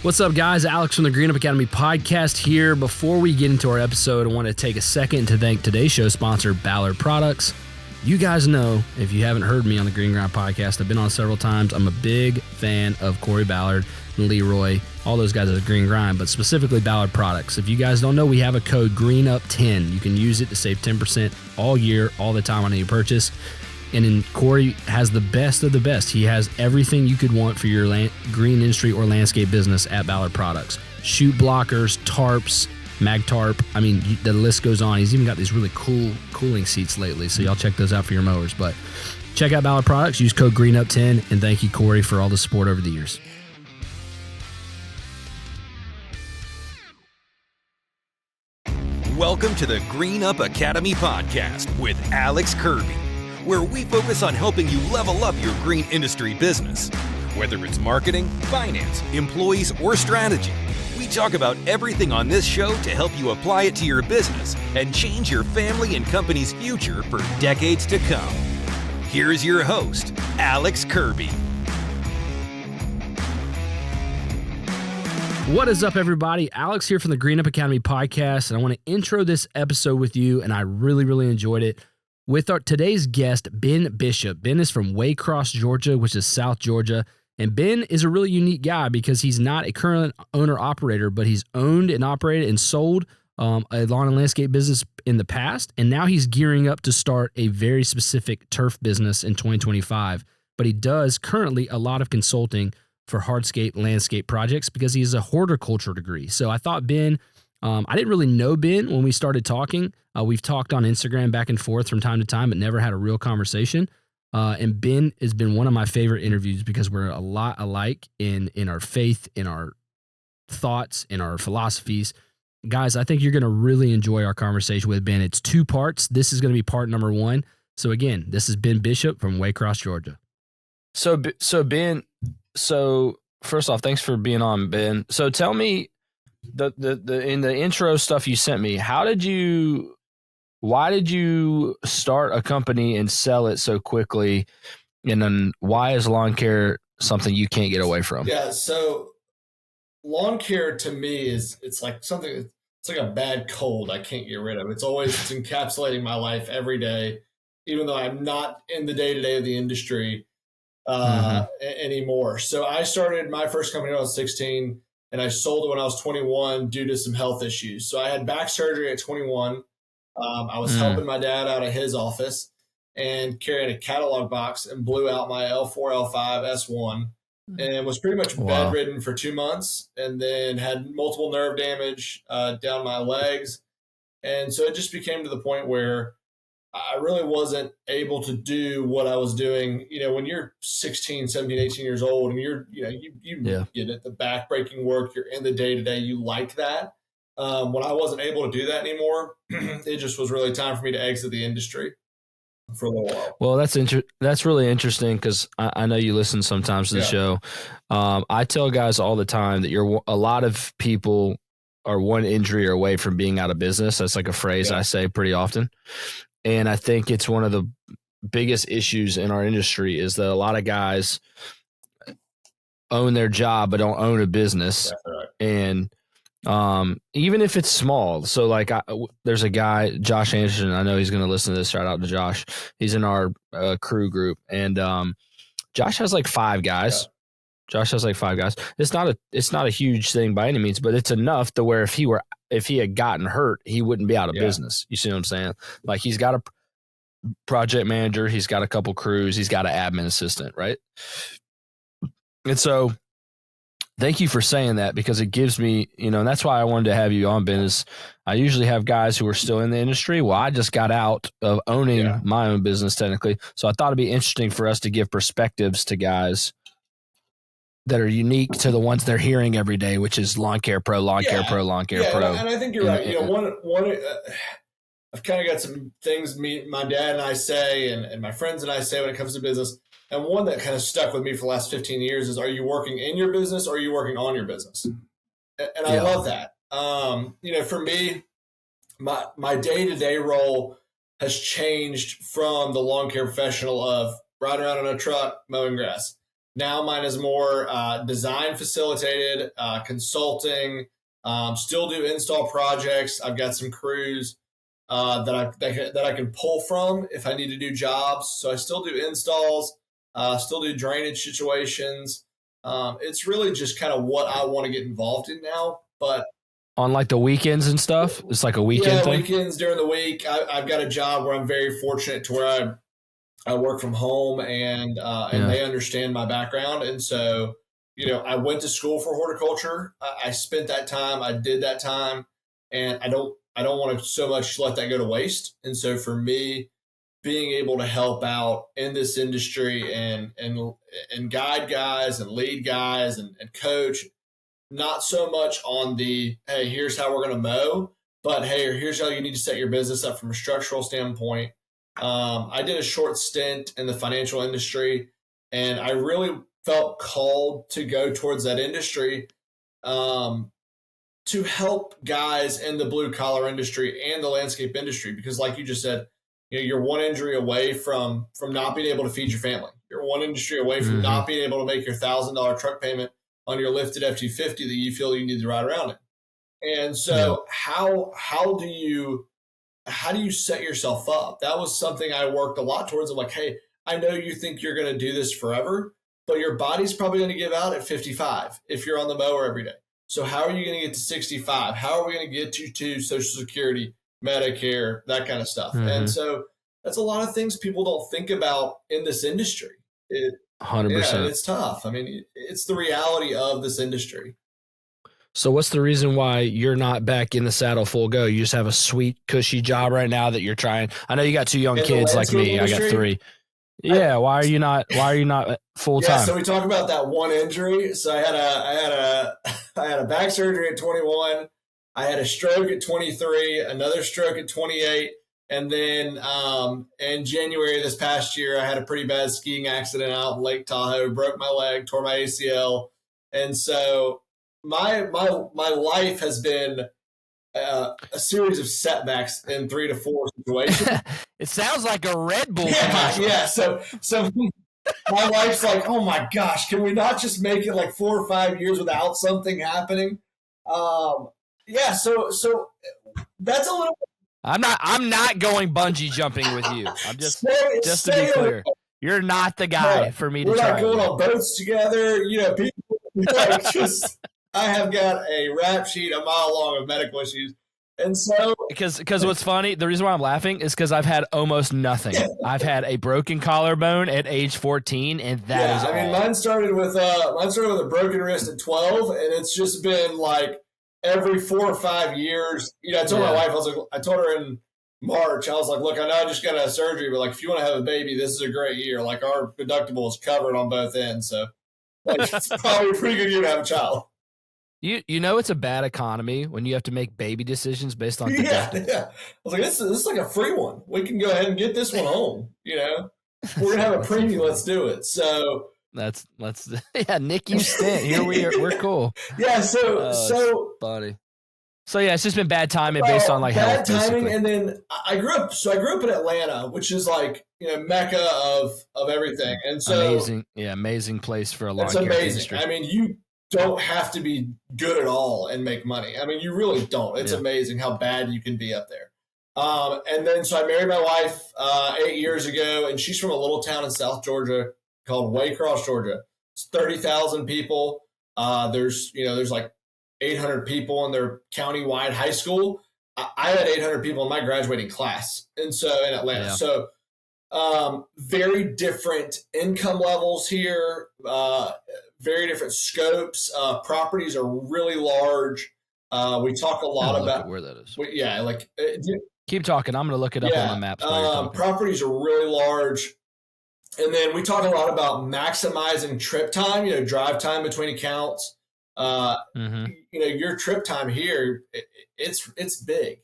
What's up, guys? Alex from the Green Up Academy podcast here. Before we get into our episode, I want to take a second to thank today's show sponsor, Ballard Products. You guys know, if you haven't heard me on the Green Grind podcast, I've been on several times. I'm a big fan of Corey Ballard and Leroy, all those guys at the Green Grind, but specifically Ballard Products. If you guys don't know, we have a code GREENUP10. You can use it to save 10% all year, all the time on any purchase. And then Corey has the best of the best. He has everything you could want for your green industry or landscape business at Ballard Products. Chute blockers, tarps, mag tarp. I mean, the list goes on. He's even got these really cool cooling seats lately, so y'all check those out for your mowers. But check out Ballard Products. Use code GREENUP10, and thank you, Corey, for all the support over the years. Welcome to the Green Up Academy podcast with Alex Kirby, where we focus on helping you level up your green industry business. Whether it's marketing, finance, employees, or strategy, we talk about everything on this show to help you apply it to your business and change your family and company's future for decades to come. Here's your host, Alex Kirby. What is up, everybody? Alex here from the Green Up Academy podcast, and I want to intro this episode with you, and I really enjoyed it, with our today's guest, Ben Bishop. Ben is from Waycross, Georgia, which is South Georgia. And Ben is a really unique guy because he's not a current owner-operator, but he's owned and operated and sold a lawn and landscape business in the past. And now he's gearing up to start a very specific turf business in 2025. But he does currently a lot of consulting for hardscape landscape projects because he has a horticulture degree. So I thought Ben... I didn't really know Ben when we started talking. We've talked on Instagram back and forth from time to time, but never had a real conversation. And Ben has been one of my favorite interviews because we're a lot alike in our faith, in our thoughts, in our philosophies. Guys, I think you're going to really enjoy our conversation with Ben. It's 2 parts. This is going to be part number 1. So again, this is Ben Bishop from Waycross, Georgia. So Ben, first off, thanks for being on, Ben. So tell me, the in the intro stuff you sent me, why did you start a company and sell it so quickly? And then why is lawn care something you can't get away from? Yeah. So lawn care to me it's like something, it's like a bad cold I can't get rid of. It's encapsulating my life every day, even though I'm not in the day-to-day of the industry anymore. So I started my first company when I was 16. And I sold it when I was 21 due to some health issues. So I had back surgery at 21. I was helping my dad out of his office and carrying a catalog box and blew out my L4, L5, S1 and was pretty much bedridden for 2 months and then had multiple nerve damage down my legs. And so it just became to the point where I really wasn't able to do what I was doing. You know, when you're 16, 17, 18 years old and you get it, the back-breaking work, you're in the day-to-day, you like that. When I wasn't able to do that anymore, it just was really time for me to exit the industry for a little while. Well, that's really interesting because I know you listen sometimes to the show. I tell guys all the time that a lot of people are one injury away from being out of business. That's like a phrase I say pretty often. And I think it's one of the biggest issues in our industry is that a lot of guys own their job but don't own a business. Right. And even if it's small. So like there's a guy, Josh Anderson, I know he's going to listen to this. Shout out to Josh. He's in our crew group. And Josh has like 5 guys. Yeah. Josh has like 5 guys. It's not a huge thing by any means, but it's enough to where if he had gotten hurt, he wouldn't be out of business. You see what I'm saying? Like he's got a project manager, he's got a couple crews, he's got an admin assistant, right? And so thank you for saying that because it gives me, and that's why I wanted to have you on, Ben, is I usually have guys who are still in the industry. Well, I just got out of owning my own business technically. So I thought it'd be interesting for us to give perspectives to guys that are unique to the ones they're hearing every day, which is lawn care pro, lawn care pro. And I think you're right. I've kind of got some things my dad and I say, and my friends and I say when it comes to business. And one that kind of stuck with me for the last 15 years is, are you working in your business or are you working on your business? And I love that. For me, my day-to-day role has changed from the lawn care professional of riding around in a truck, mowing grass. Now mine is more design facilitated, consulting, still do install projects. I've got some crews that I can pull from if I need to do jobs. So I still do installs, still do drainage situations. It's really just kind of what I want to get involved in now. But on like the weekends and stuff, it's like a weekend thing? Weekends during the week. I've got a job where I'm very fortunate to where I work from home and they understand my background. And so, I went to school for horticulture. I spent that time. I did that time, and I don't want to so much let that go to waste. And so for me, being able to help out in this industry and guide guys and lead guys and coach, not so much on the, hey, here's how we're going to mow, but hey, here's how you need to set your business up from a structural standpoint. I did a short stint in the financial industry, and I really felt called to go towards that industry to help guys in the blue collar industry and the landscape industry. Because like you just said, you're one injury away from not being able to feed your family. You're one industry away from not being able to make your $1,000 truck payment on your lifted F-250 that you feel you need to ride around in. And so how do you set yourself up? That was something I worked a lot towards. I'm like, hey, I know you think you're going to do this forever, but your body's probably going to give out at 55 if you're on the mower every day. So how are you going to get to 65? How are we going to get you to Social Security, Medicare, that kind of stuff? And so that's a lot of things people don't think about in this industry. 100%. Yeah, it's tough. I mean, it's the reality of this industry. So what's the reason why you're not back in the saddle full go? You just have a sweet, cushy job right now that you're trying. I know you got 2 young kids like me. Industry? I got 3. Yeah. Why are you not full time? Yeah, so we talk about that one injury. So I had a back surgery at 21. I had a stroke at 23, another stroke at 28. And then in January this past year, I had a pretty bad skiing accident out in Lake Tahoe, broke my leg, tore my ACL. And so my life has been a series of setbacks in 3 to 4 situations. It sounds like a Red Bull commercial. Yeah. So my wife's like, oh my gosh, can we not just make it like 4 or 5 years without something happening? So that's a little. I'm not going bungee jumping with you. I'm just to be clear. You're not the guy for me to try. We're not going on boats together. People like just. I have got a rap sheet a mile long of medical issues. And so because what's funny, the reason why I'm laughing is because I've had almost nothing. I've had a broken collarbone at age 14, and that is all. I mean, mine started with a broken wrist at 12, and it's just been like every 4 or 5 years. I told my wife, I told her in March, I was like, look, I know I just got out of surgery, but like if you want to have a baby, this is a great year. Like our deductible is covered on both ends, so like, it's probably a pretty good year to have a child. You know it's a bad economy when you have to make baby decisions based on deductibles. Yeah. I was like, this is like a free one. We can go ahead and get this one home. We're gonna have a premium. Let's do it. So let's Nick, you stint. Here we are. We're cool. Yeah. So funny. So yeah, it's just been bad timing based on like bad health. Timing, basically. and then I grew up in Atlanta, which is like mecca of everything, and so amazing place for a lawn care amazing. industry. I mean, you don't have to be good at all and make money. I mean, you really don't. It's amazing how bad you can be up there. And then so I married my wife 8 years ago, and she's from a little town in South Georgia called Waycross, Georgia. It's 30,000 people. There's like 800 people in their county-wide high school. I had 800 people in my graduating class, and so in Atlanta. Yeah. So very different income levels here. Very different scopes. Properties are really large. We talk a lot about where that is. Keep talking. I'm going to look it up on my maps. Properties are really large. And then we talk a lot about maximizing trip time, drive time between accounts. Your trip time here, it's big.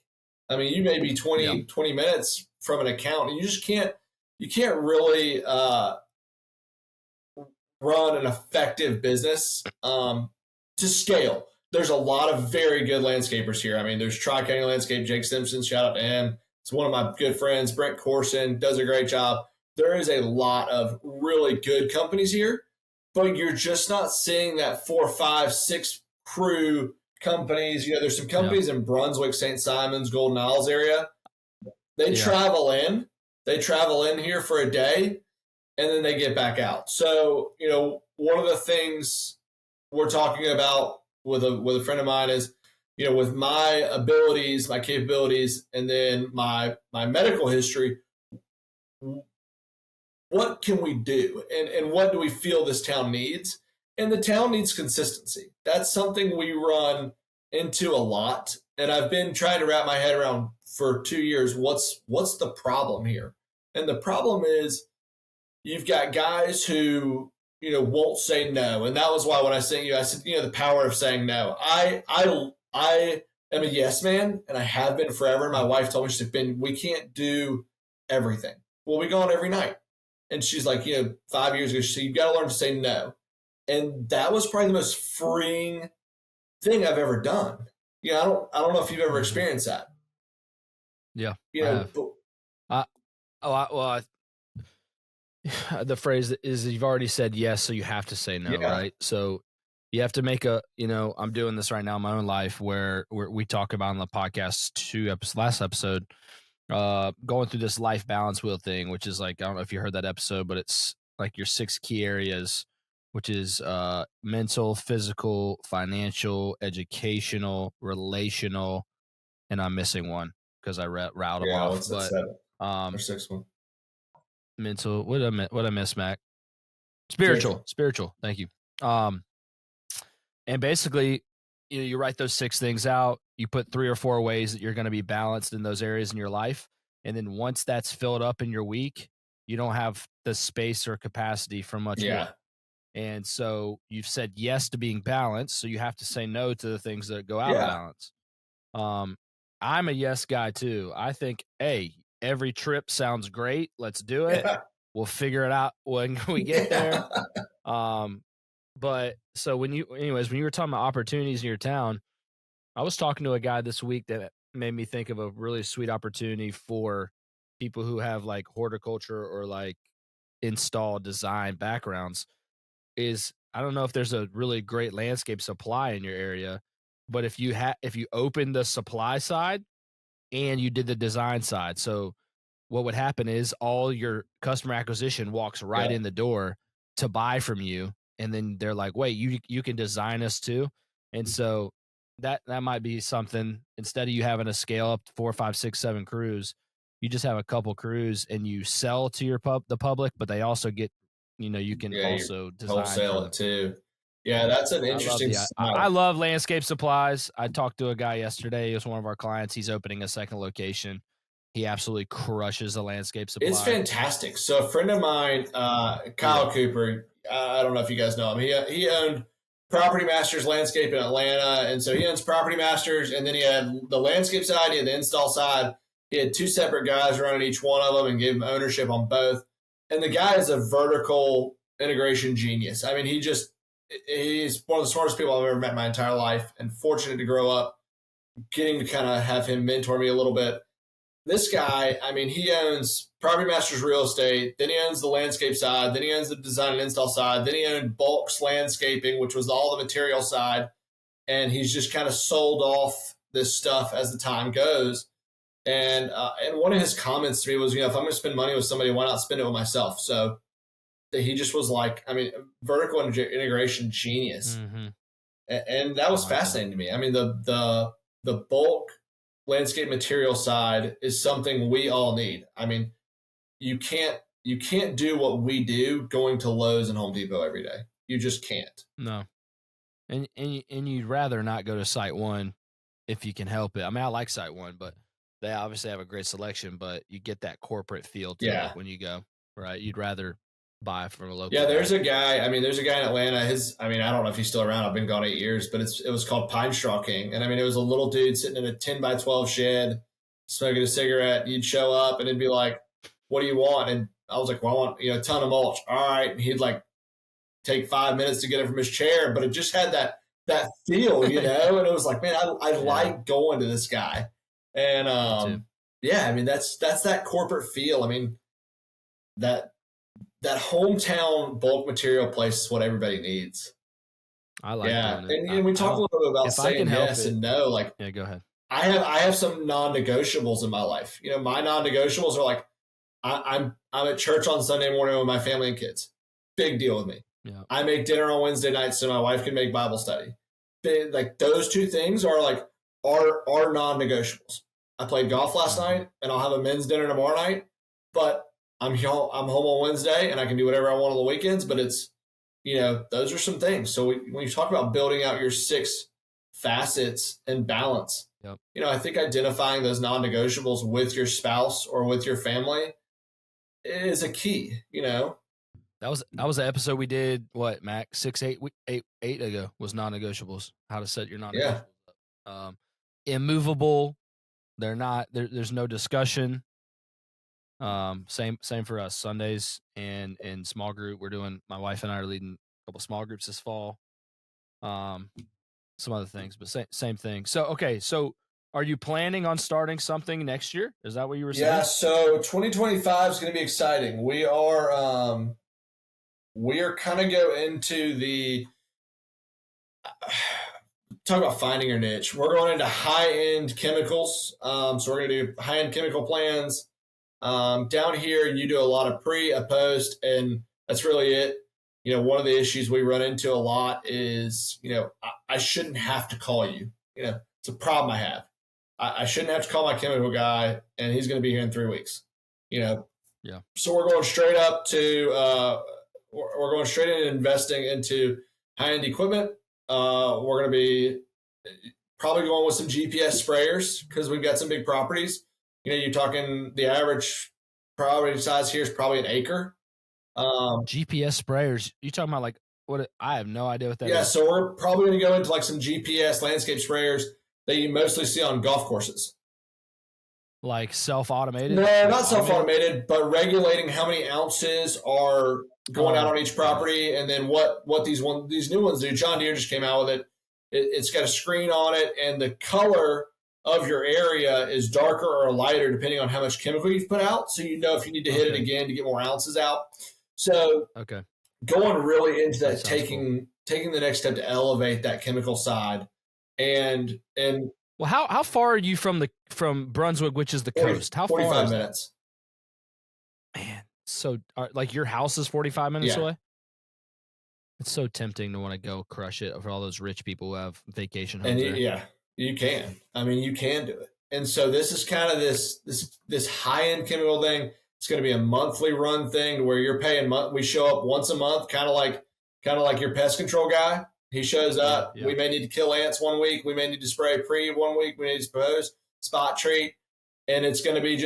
I mean, you may be 20 minutes from an account, and you can't really run an effective business to scale. There's a lot of very good landscapers here. I mean, there's Tri-County Landscape, Jake Simpson, shout out to him. It's one of my good friends. Brent Corson does a great job. There is a lot of really good companies here, but you're just not seeing that 4, 5, 6 crew companies. There's some companies in Brunswick, St. Simons, Golden Isles area. They travel in. They travel in here for a day, and then they get back out. So, one of the things we're talking about with a friend of mine is, with my abilities, my capabilities, and then my medical history, what can we do? And what do we feel this town needs? And the town needs consistency. That's something we run into a lot. And I've been trying to wrap my head around for 2 years, what's the problem here? And the problem is you've got guys who, won't say no. And that was why when I said, the power of saying no. I am a yes man, and I have been forever. My wife told me, she said, Ben, we can't do everything. Well, we go on every night. And she's like, 5 years ago, she said, you've got to learn to say no. And that was probably the most freeing thing I've ever done. I don't know if you've ever experienced that. Yeah. The phrase is you've already said yes, so you have to say no, right? So you have to make I'm doing this right now in my own life where we talk about on the podcast last episode, going through this life balance wheel thing, which is like, I don't know if you heard that episode, but it's like your 6 key areas, which is mental, physical, financial, educational, relational, and I'm missing one because I routed them off. But or 6th one. Mental. What I miss, Mac? Spiritual. Thank you. And basically, you write those 6 things out. You put 3 or 4 ways that you're going to be balanced in those areas in your life, and then once that's filled up in your week, you don't have the space or capacity for much more. And so you've said yes to being balanced, so you have to say no to the things that go out of balance. I'm a yes guy too. I think, hey, every trip sounds great. Let's do it. We'll figure it out when we get there. But so when you were talking about opportunities in your town, I was talking to a guy this week that made me think of a really sweet opportunity for people who have like horticulture or like install design backgrounds. I don't know if there's a really great landscape supply in your area, but if you open the supply side and you did the design side, so what would happen is all your customer acquisition walks right in the door to buy from you, and then they're like, wait, you can design us too. And so that might be something. Instead of you having to scale up to 4, 5, 6, 7 crews, you just have a couple crews and you sell to the public, but they also get, you can also design wholesale it too. Yeah, that's an interesting. I love landscape supplies. I talked to a guy yesterday. He was one of our clients. He's opening a second location. He absolutely crushes the landscape supply. It's fantastic. So a friend of mine, Kyle Cooper, I don't know if you guys know him. He owned Property Masters Landscape in Atlanta, and so he owns Property Masters, and then he had the landscape side, he had the install side. He had 2 separate guys running each one of them and gave him ownership on both. And the guy is a vertical integration genius. I mean, he's one of the smartest people I've ever met in my entire life, and fortunate to grow up getting to kind of have him mentor me a little bit. This guy, I mean, he owns Property Masters Real Estate, then he owns the landscape side, then he owns the design and install side, then he owned Bulks Landscaping, which was all the material side, and he's just kind of sold off this stuff as the time goes. And one of his comments to me was, if I'm going to spend money with somebody, why not spend it with myself? So he just was like, vertical integration genius. Mm-hmm. And that was fascinating to me. I mean, the bulk landscape material side is something we all need. I mean, you can't do what we do going to Lowe's and Home Depot every day. You just can't. No. And you'd rather not go to Site One if you can help it. I mean, I like Site One, but they obviously have a great selection, but you get that corporate feel to it when you go, right? You'd rather buy from a local. Yeah, there's a guy in Atlanta. I don't know if he's still around. I've been gone 8 years, but it was called Pine Straw King. And it was a little dude sitting in a 10 by 12 shed, smoking a cigarette. You'd show up and it'd be like, what do you want? And I was like, well, I want, a ton of mulch. All right. And he'd like take 5 minutes to get it from his chair, but it just had that feel, and it was like, man, I like going to this guy. And that's that corporate feel. I mean, that that hometown bulk material place is what everybody needs. I like doing it. And we talk a little bit about saying yes and no. Like, yeah, go ahead. I have some non-negotiables in my life. You know, my non-negotiables are like, I'm at church on Sunday morning with my family and kids. Big deal with me. Yeah. I make dinner on Wednesday nights so my wife can make Bible study. Like, those two things are like are non-negotiables. I played golf last night, and I'll have a men's dinner tomorrow night. But I'm home on Wednesday, and I can do whatever I want on the weekends. But it's, you know, those are some things. So when you talk about building out your 6 facets and balance, you know, I think identifying those non-negotiables with your spouse or with your family is a key. You know, that was an episode we did. What, Mac? 8 ago was non-negotiables. How to set your non-negotiables up. Immovable. They're not. There's no discussion. Same for us. Sundays and in small group, we're doing. My wife and I are leading a couple small groups this fall. Some other things, but same thing. So okay, so are you planning on starting something next year? Is that what you were saying? Yeah. So 2025 is going to be exciting. We are kind of go into the talk about finding your niche. We're going into high-end chemicals. So we're going to do high-end chemical plans. Down here, you do a lot of pre, a post, and that's really it. You know, one of the issues we run into a lot is, you know, I shouldn't have to call you. You know, it's a problem I have. I shouldn't have to call my chemical guy, and he's going to be here in 3 weeks. You know, yeah. So we're going straight up to we're going straight into investing into high-end equipment. We're going to be probably going with some GPS sprayers because we've got some big properties. You know, you're talking the average property size here is probably an acre. GPS sprayers. You talking about like what? I have no idea what that is. Yeah, so we're probably going to go into like some GPS landscape sprayers that you mostly see on golf courses. Like self-automated? No, not self-automated, but regulating how many ounces are going out on each property, and then what these new ones do. John Deere just came out with it. It's got a screen on it, and the color of your area is darker or lighter depending on how much chemical you've put out. So you know if you need to hit it again to get more ounces out. So going really into that taking the next step to elevate that chemical side, and well, how far are you from Brunswick, which is the coast? How 45 far? 45 minutes. Man, so like your house is 45 minutes Yeah. away? It's so tempting to want to go crush it for all those rich people who have vacation homes. And yeah, you can. I mean, you can do it. And so this is kind of this high-end chemical thing. It's going to be a monthly run thing where you're paying we show up once a month, kind of like your pest control guy. He shows up. Yeah. We may need to kill ants 1 week. We may need to spray pre 1 week. We need to pose, spot treat. And it's going to be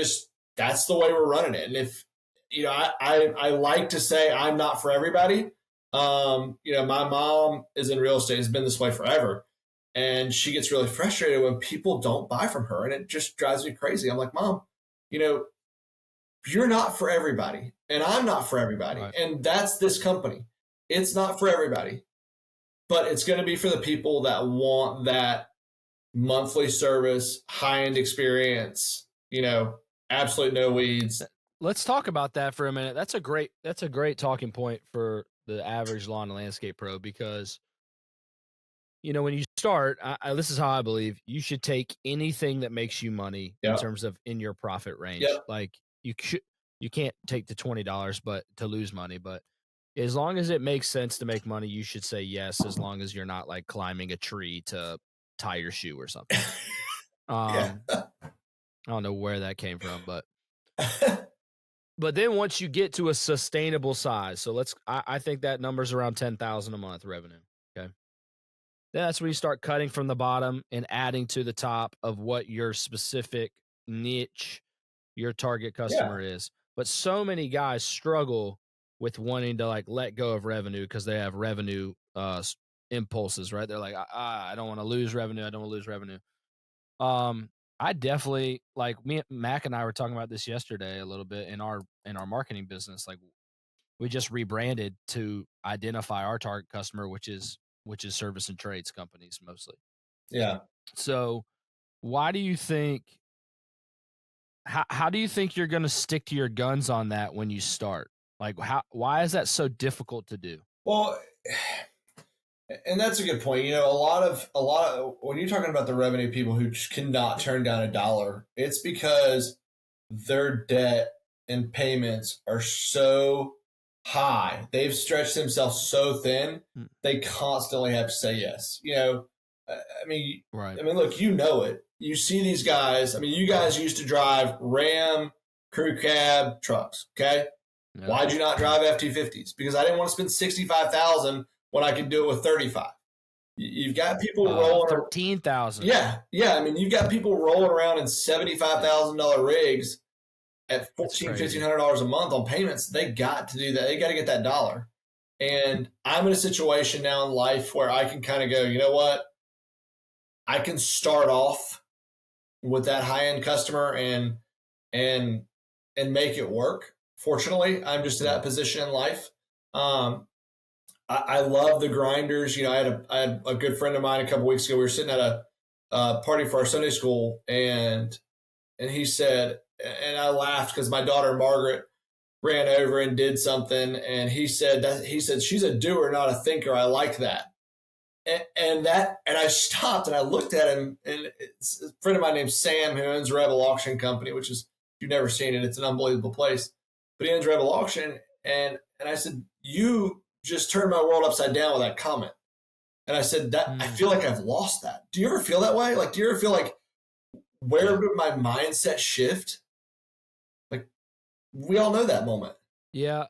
that's the way we're running it. And if, you know, I like to say I'm not for everybody. You know, my mom is in real estate, has been this way forever. And she gets really frustrated when people don't buy from her. And it just drives me crazy. I'm like, Mom, you know, you're not for everybody. And I'm not for everybody. Right. And that's this company. It's not for everybody. But it's going to be for the people that want that monthly service, high-end experience, you know, absolute no weeds. Let's talk about that for a minute. That's a great talking point for the average lawn and landscape pro, because, you know, when you start, this is how I believe you should take anything that makes you money in terms of in your profit range. Like you can't take the $20, but to lose money, but as long as it makes sense to make money, you should say yes, as long as you're not like climbing a tree to tie your shoe or something. I don't know where that came from, but then once you get to a sustainable size, so I think that number's around 10,000 a month revenue. Okay. Then that's where you start cutting from the bottom and adding to the top of what your specific niche, your target customer is. But so many guys struggle with wanting to like let go of revenue because they have revenue impulses, right? They're like, I don't want to lose revenue. I don't want to lose revenue. I definitely, like Mac and I were talking about this yesterday a little bit in our marketing business. Like we just rebranded to identify our target customer, which is service and trades companies mostly. Yeah. So why do you think, how do you think you're going to stick to your guns on that when you start? Like why is that so difficult to do? Well, and that's a good point. A lot of when you're talking about the revenue people who just cannot turn down $1, it's because their debt and payments are so high. They've stretched themselves so thin. They constantly have to say yes. Right. Look, it. You see these guys. You guys used to drive Ram, crew cab trucks. Okay. Yeah. Why'd you not drive F-250s? Because I didn't want to spend $65,000 when I could do it with 35. You've got people rolling 13,000. Yeah. You've got people rolling around in $75,000 rigs at $1,500 a month on payments. They got to do that. They got to get that dollar. And I'm in a situation now in life where I can kind of go, you know what? I can start off with that high-end customer and make it work. Fortunately, I'm just in that position in life. I love the grinders. I had a good friend of mine a couple weeks ago. We were sitting at a party for our Sunday school, and he said, and I laughed because my daughter Margaret ran over and did something, and he said she's a doer, not a thinker. I like that. And I stopped and I looked at him, and it's a friend of mine named Sam who owns Rebel Auction Company, which is, if you've never seen it, it's an unbelievable place. But he owns Rebel Auction, and I said, you just turned my world upside down with that comment. And I said, that I feel like I've lost that. Do you ever feel that way? Like, do you ever feel like, where did my mindset shift? Like, we all know that moment. Yeah.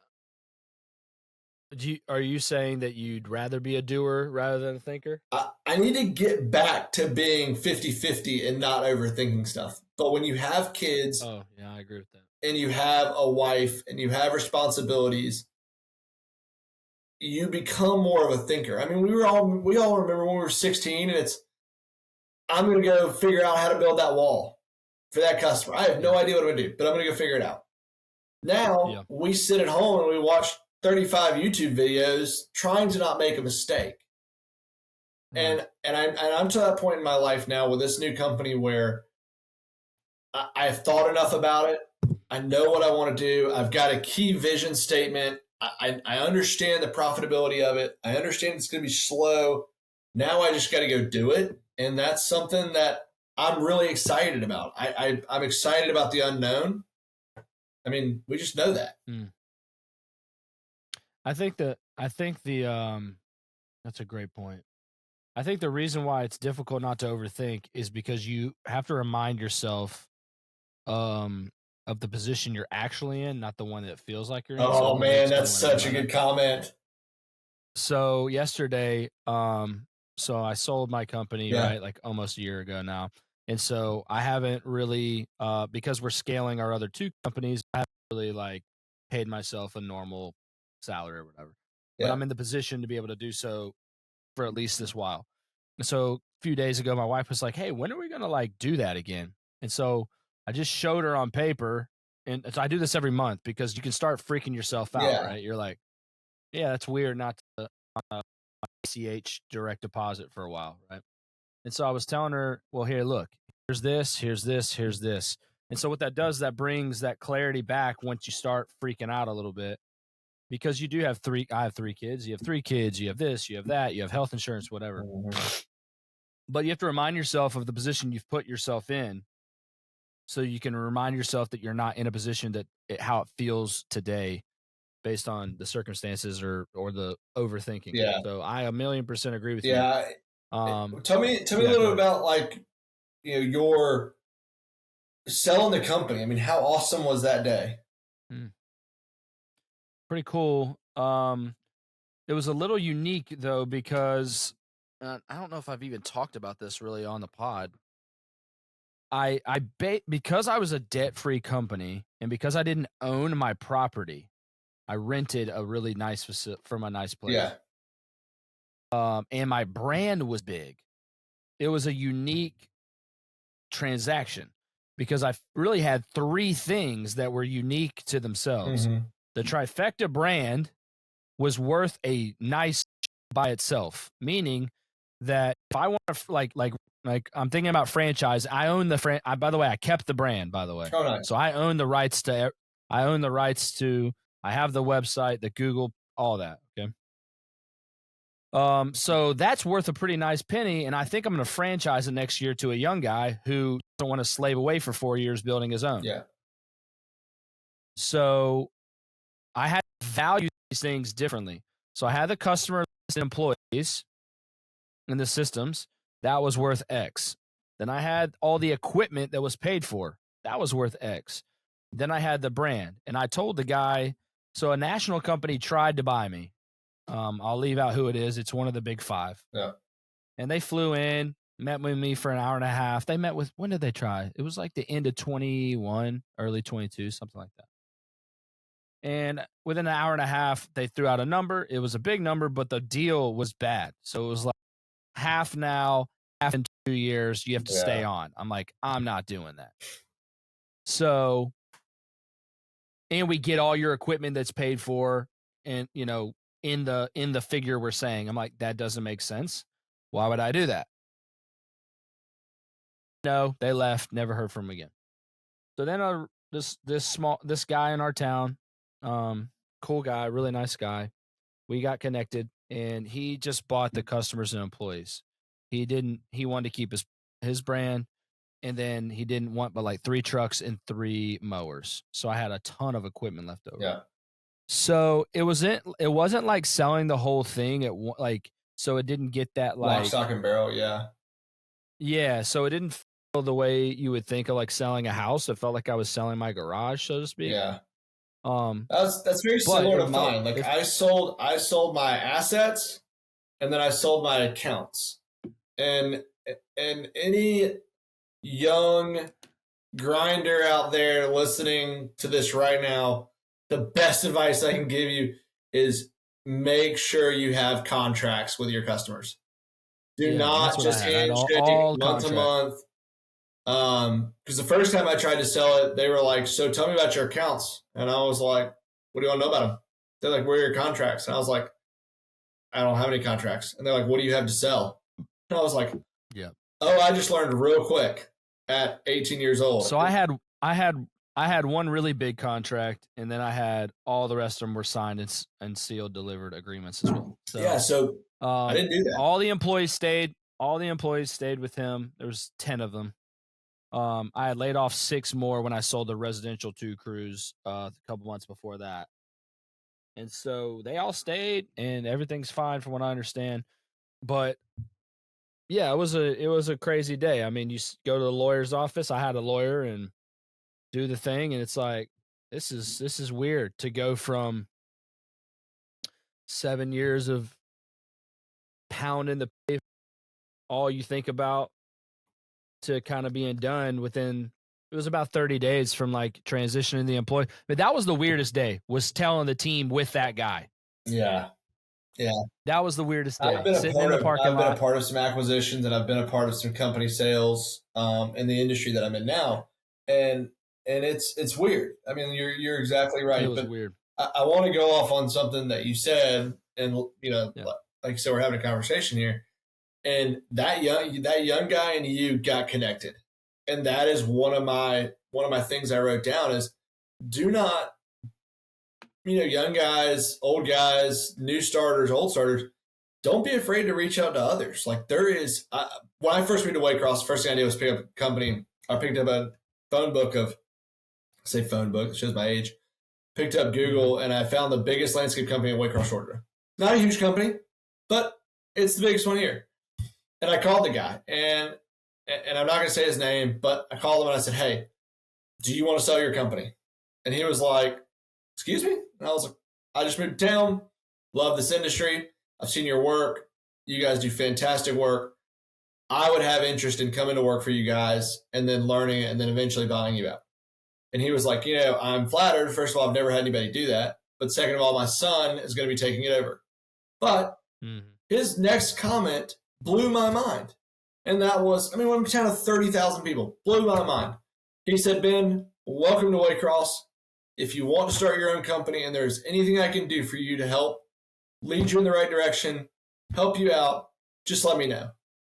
Are you saying that you'd rather be a doer rather than a thinker? I need to get back to being 50-50 and not overthinking stuff. But when you have kids, oh yeah, I agree with that. And you have a wife and you have responsibilities, you become more of a thinker. We all remember when we were 16, and I'm going to go figure out how to build that wall for that customer. I have no idea what I'm going to do, but I'm going to go figure it out. Now we sit at home and we watch 35 YouTube videos trying to not make a mistake. And I'm to that point in my life now with this new company where I've thought enough about it. I know what I want to do. I've got a key vision statement. I understand the profitability of it. I understand it's going to be slow. Now I just got to go do it. And that's something that I'm really excited about. I'm excited about the unknown. We just know that. I think the that's a great point. I think the reason why it's difficult not to overthink is because you have to remind yourself of the position you're actually in, not the one that feels like you're in. Oh man, that's such a good comment. So yesterday, so I sold my company, right, like almost a year ago now. And so I haven't really, because we're scaling our other two companies, I haven't really like paid myself a normal salary or whatever. But I'm in the position to be able to do so for at least this while. And so a few days ago, my wife was like, hey, when are we going to like do that again? And so I just showed her on paper. And so I do this every month because you can start freaking yourself out, right? You're like, yeah, that's weird not to ACH direct deposit for a while, right? And so I was telling her, well, here, look, here's this, here's this, here's this. And so what that does, that brings that clarity back once you start freaking out a little bit, because you do have I have 3 kids, you have 3 kids, you have this, you have that, you have health insurance, whatever. But you have to remind yourself of the position you've put yourself in, so you can remind yourself that you're not in a position how it feels today based on the circumstances or the overthinking. Yeah. So I 1,000,000% agree with you. Yeah. Tell me a little bit about like, your selling the company. How awesome was that day? Pretty cool. It was a little unique though, because I don't know if I've even talked about this really on the pod. Because I was a debt-free company and because I didn't own my property, I rented a really nice facility from a nice place. Yeah. And my brand was big. It was a unique transaction because I really had 3 things that were unique to themselves. The trifecta brand was worth a nice by itself, meaning that if I want to like I'm thinking about franchise, I own the by the way, I kept the brand, by the way. Oh, nice. So I own the rights to I have the website, the Google, all that. Okay. So that's worth a pretty nice penny, and I think I'm going to franchise it next year to a young guy who doesn't want to slave away for 4 years building his own. Yeah. So I had to value these things differently. So I had the customer list employees in the systems. That was worth X. Then I had all the equipment that was paid for. That was worth X. Then I had the brand. And I told the guy, so a national company tried to buy me. I'll leave out who it is. It's one of the big 5. Yeah. And they flew in, met with me for an hour and a half. They met with, when did they try? It was like the end of 21, early 22, something like that. And within an hour and a half, they threw out a number. It was a big number, but the deal was bad. So it was like half now, half in 2 years. You have to stay on. I'm like, I'm not doing that. So, and we get all your equipment that's paid for, and you know, in the figure we're saying. I'm like, that doesn't make sense. Why would I do that? No, they left. Never heard from them again. So then this guy in our town, cool guy, really nice guy. We got connected, and he just bought the customers and employees. He wanted to keep his brand, and then he didn't want but like 3 trucks and 3 mowers. So I had a ton of equipment left over. Yeah. So it wasn't like selling the whole thing so it didn't get that like lock, stock, and barrel. Yeah. Yeah. So it didn't feel the way you would think of like selling a house. It felt like I was selling my garage, so to speak. Yeah. That's very similar to mine. Like I sold my assets, and then I sold my accounts. And any young grinder out there listening to this right now, the best advice I can give you is make sure you have contracts with your customers. Do not just handshake month to month. Because the first time I tried to sell it, they were like, so tell me about your accounts. And I was like, what do you want to know about them? They're like, where are your contracts? And I was like, I don't have any contracts. And they're like, what do you have to sell? And I was like, yeah. Oh, I just learned real quick at 18 years old. So I had one really big contract, and then I had all the rest of them were signed and sealed, delivered agreements as well. So, yeah. So I didn't do that. All the employees stayed with him. There was 10 of them. I had laid off 6 more when I sold the residential 2 crews a couple months before that. And so they all stayed, and everything's fine from what I understand. But yeah, it was a crazy day. I mean, you go to the lawyer's office. I had a lawyer and do the thing, and it's like, this is weird to go from 7 years of pounding the pavement, all you think about, to kind of being done within, it was about 30 days from like transitioning the employee. But that was the weirdest day, was telling the team with that guy. Yeah. Yeah. That was the weirdest day. I've been a part of some acquisitions, and I've been a part of some company sales in the industry that I'm in now. And it's weird. I mean, you're exactly right. It was weird. I want to go off on something that you said, and like you said, we're having a conversation here. And that young guy and you got connected. And that is one of my things I wrote down is, do not, young guys, old guys, new starters, old starters, don't be afraid to reach out to others. Like there is, when I first moved to Waycross, the first thing I did was pick up a company. I picked up a phone book it shows my age. Picked up Google, and I found the biggest landscape company in Waycross, Georgia. Not a huge company, but it's the biggest one here. And I called the guy, and I'm not going to say his name, but I called him and I said, hey, do you want to sell your company? And he was like, excuse me? And I was like, I just moved to town, love this industry. I've seen your work. You guys do fantastic work. I would have interest in coming to work for you guys and then learning it and then eventually buying you out. And he was like, I'm flattered. First of all, I've never had anybody do that. But second of all, my son is going to be taking it over. But his next comment blew my mind. And that was, we're in a town of 30,000 people. Blew my mind. He said, Ben, welcome to Waycross. If you want to start your own company and there's anything I can do for you to help lead you in the right direction, help you out, just let me know.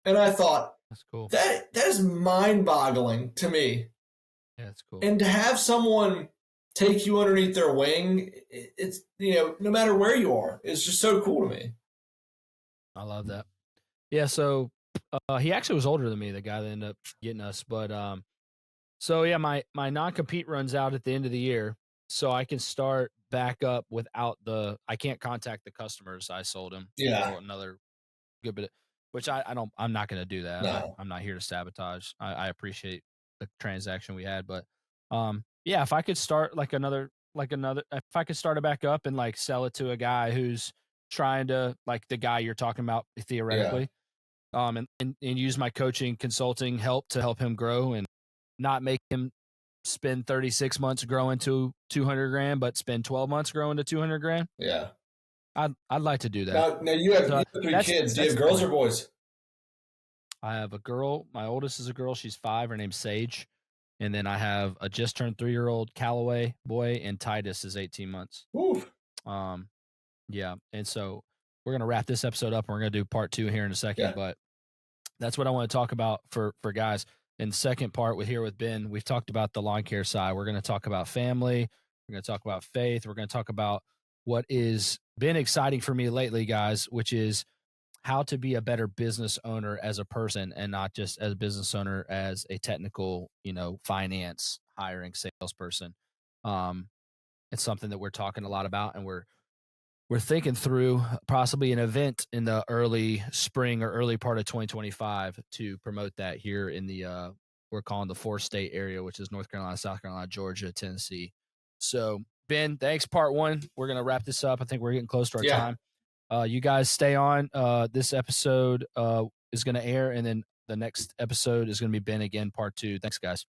And I thought, that's cool. That is mind-boggling to me. Yeah, that's cool. And to have someone take you underneath their wing, it's, no matter where you are, it's just so cool to me. I love that. Yeah. So he actually was older than me, the guy that ended up getting us. But so yeah, my non-compete runs out at the end of the year, so I can start back up without I can't contact the customers I sold him for another good bit, which I'm not going to do that. No. I'm not here to sabotage. I appreciate the transaction we had, but yeah, if I could start if I could start it back up and like sell it to a guy who's trying to, like the guy you're talking about theoretically, and use my coaching consulting help to help him grow and not make him spend 36 months growing to 200 grand, but spend 12 months growing to 200 grand. Yeah. I'd like to do that. Now you have 3 kids. Do you have girls or boys? I have a girl. My oldest is a girl. She's 5. Her name's Sage. And then I have a just turned 3-year-old Callaway boy, and Titus is 18 months. Oof. Yeah. And so we're going to wrap this episode up, and we're going to do part 2 here in a second. But that's what I want to talk about for guys. In the second part with Ben, we've talked about the lawn care side. We're going to talk about family. We're going to talk about faith. We're going to talk about what has been exciting for me lately, guys, which is how to be a better business owner as a person, and not just as a business owner as a technical, finance, hiring salesperson. It's something that we're talking a lot about, and we're thinking through possibly an event in the early spring or early part of 2025 to promote that here in the we're calling the 4-state area, which is North Carolina, South Carolina, Georgia, Tennessee. So Ben, thanks. Part 1. We're going to wrap this up. I think we're getting close to our time. You guys stay on. This episode is going to air, and then the next episode is going to be Ben again, part 2. Thanks, guys.